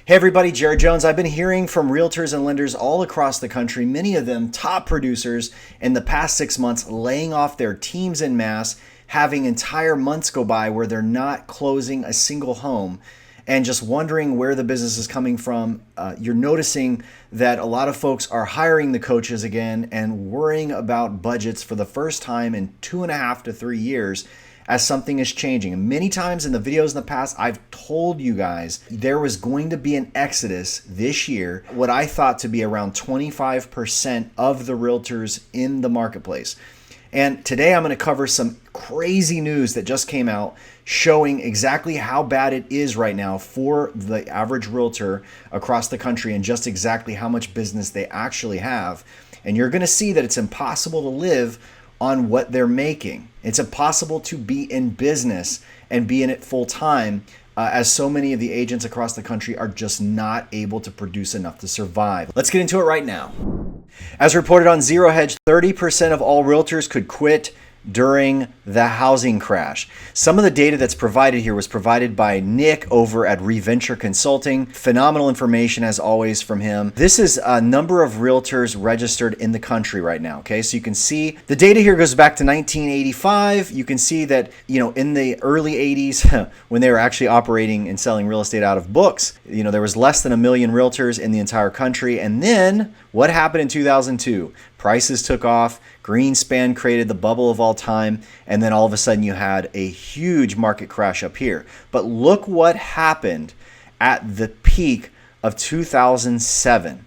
Hey everybody, Jared Jones. I've been hearing from realtors and lenders all across the country, many of them top producers in the past 6 months, laying off their teams en masse, having entire months go by where they're not closing a single home and just wondering where the business is coming from. You're noticing that a lot of folks are hiring the coaches again and worrying about budgets for the first time in 2.5 to 3 years as something is changing. And many times in the videos in the past, I've told you guys there was going to be an exodus this year, what I thought to be around 25% of the realtors in the marketplace. And today I'm going to cover some crazy news that just came out showing exactly how bad it is right now for the average realtor across the country and just exactly how much business they actually have. And you're going to see that it's impossible to live on what they're making. It's impossible to be in business and be in it full time, as so many of the agents across the country are just not able to produce enough to survive. Let's get into it right now. As reported on Zero Hedge, 30% of all realtors could quit during the housing crash. Some of the data that's provided here was provided by Nick over at Reventure Consulting. Phenomenal information as always from him. This is a number of realtors registered in the country right now. Okay, so you can see the data here goes back to 1985. You can see that, in the early 80s, when they were actually operating and selling real estate out of books, there was less than 1 million realtors in the entire country. And then what happened in 2002? Prices took off. Greenspan created the bubble of all time. And then all of a sudden you had a huge market crash up here. But look what happened at the peak of 2007.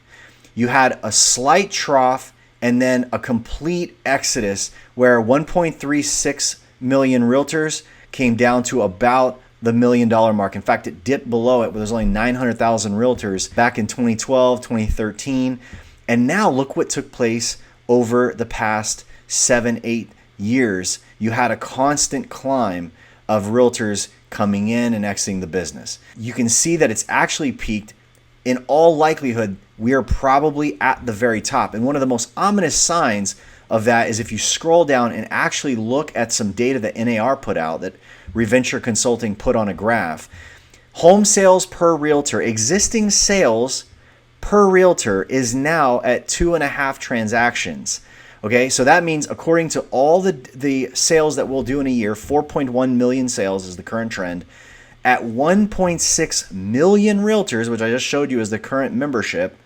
You had a slight trough and then a complete exodus where 1.36 million realtors came down to about the $1 million mark. In fact, it dipped below it where there's only 900,000 realtors back in 2012, 2013. And now look what took place over the past 7-8 years. You had a constant climb of realtors coming in and exiting the business. You can see that it's actually peaked. In all likelihood, we are probably at the very top. And one of the most ominous signs of that is if you scroll down and actually look at some data that NAR put out, that Reventure Consulting put on a graph. Home sales per realtor, existing sales per realtor is now at 2.5 transactions. Okay, so that means according to all the sales that we'll do in a year, 4.1 million sales is the current trend. At 1.6 million realtors, which I just showed you as the current membership,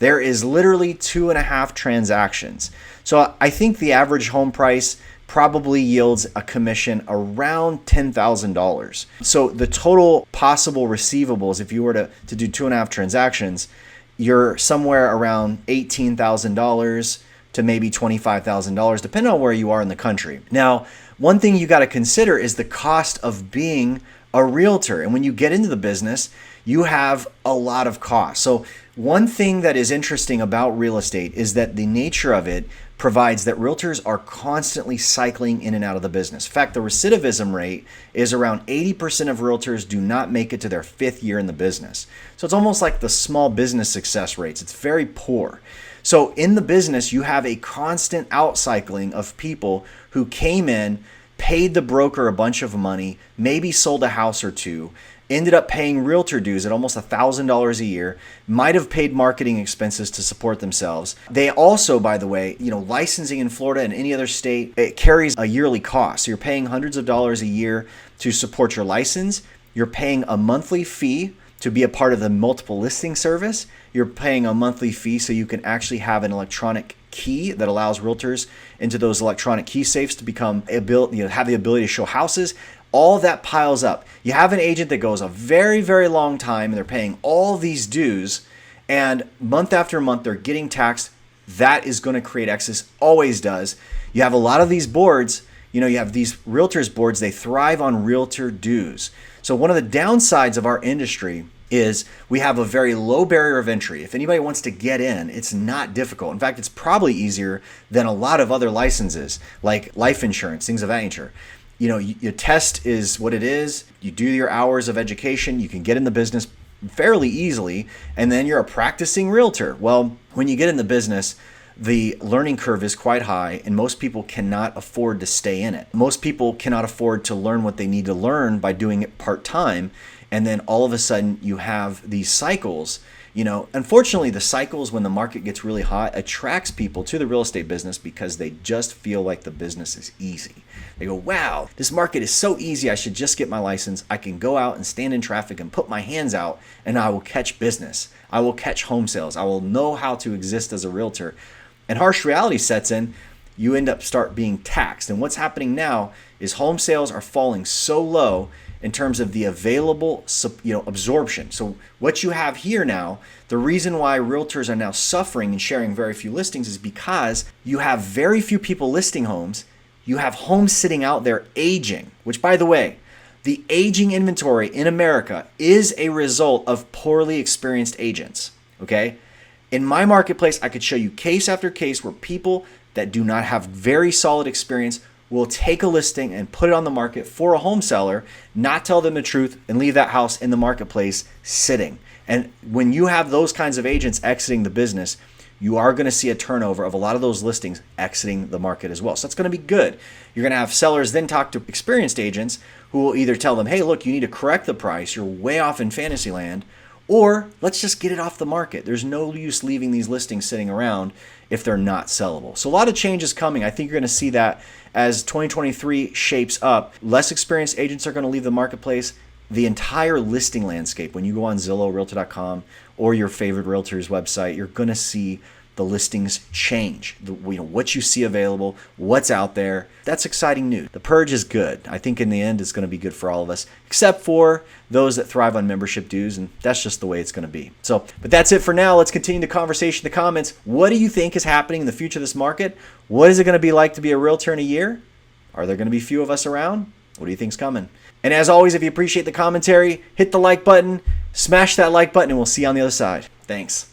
there is literally 2.5 transactions. So I think the average home price probably yields a commission around $10,000. So the total possible receivables, if you were to do 2.5 transactions, you're somewhere around $18,000 to maybe $25,000, depending on where you are in the country. Now, one thing you got to consider is the cost of being a realtor. And when you get into the business, you have a lot of costs. So one thing that is interesting about real estate is that the nature of it provides that realtors are constantly cycling in and out of the business. In fact, the recidivism rate is around 80% of realtors do not make it to their 5th year in the business. So it's almost like the small business success rates. It's very poor. So in the business, you have a constant outcycling of people who came in, paid the broker a bunch of money, maybe sold a house or two, ended up paying realtor dues at almost $1,000 a year, might have paid marketing expenses to support themselves. They also, by the way, licensing in Florida and any other state, it carries a yearly cost. So you're paying hundreds of dollars a year to support your license. You're paying a monthly fee to be a part of the multiple listing service. You're paying a monthly fee so you can actually have an electronic key that allows realtors into those electronic key safes to have the ability to show houses. All that piles up. You have an agent that goes a very, very long time and they're paying all these dues, and month after month they're getting taxed. That is going to create excess, always does. You have a lot of these boards, you have these realtors boards, they thrive on realtor dues. So one of the downsides of our industry is we have a very low barrier of entry. If anybody wants to get in, it's not difficult. In fact, it's probably easier than a lot of other licenses like life insurance, things of that nature. Your test is what it is. You do your hours of education. You can get in the business fairly easily, and then you're a practicing realtor. Well, when you get in the business, the learning curve is quite high, and most people cannot afford to stay in it. Most people cannot afford to learn what they need to learn by doing it part-time And then all of a sudden you have these cycles. Unfortunately, the cycles when the market gets really hot attracts people to the real estate business because they just feel like the business is easy. They go, wow, this market is so easy. I should just get my license. I can go out and stand in traffic and put my hands out and I will catch business. I will catch home sales. I will know how to exist as a realtor. And harsh reality sets in. You end up start being taxed. And what's happening now is home sales are falling so low in terms of the available absorption. So what you have here now, the reason why realtors are now suffering and sharing very few listings is because you have very few people listing homes. You have homes sitting out there aging, which, by the way, the aging inventory in America is a result of poorly experienced agents. Okay? In my marketplace, I could show you case after case where people that do not have very solid experience will take a listing and put it on the market for a home seller, not tell them the truth, and leave that house in the marketplace sitting. And when you have those kinds of agents exiting the business, you are going to see a turnover of a lot of those listings exiting the market as well. So that's going to be good. You're going to have sellers then talk to experienced agents who will either tell them, hey, look, you need to correct the price. You're way off in fantasy land. Or let's just get it off the market. There's no use leaving these listings sitting around if they're not sellable. So a lot of change is coming. I think you're going to see that as 2023 shapes up. Less experienced agents are going to leave the marketplace. The entire listing landscape, when you go on Zillow, Realtor.com, or your favorite realtor's website, you're going to see the listings change. What you see available, what's out there. That's exciting news. The purge is good. I think in the end it's going to be good for all of us, except for those that thrive on membership dues, and that's just the way it's going to be. But that's it for now. Let's continue the conversation in the comments. What do you think is happening in the future of this market? What is it going to be like to be a realtor in a year? Are there going to be few of us around? What do you think's coming? And as always, if you appreciate the commentary, hit the like button, smash that like button, and we'll see you on the other side. Thanks.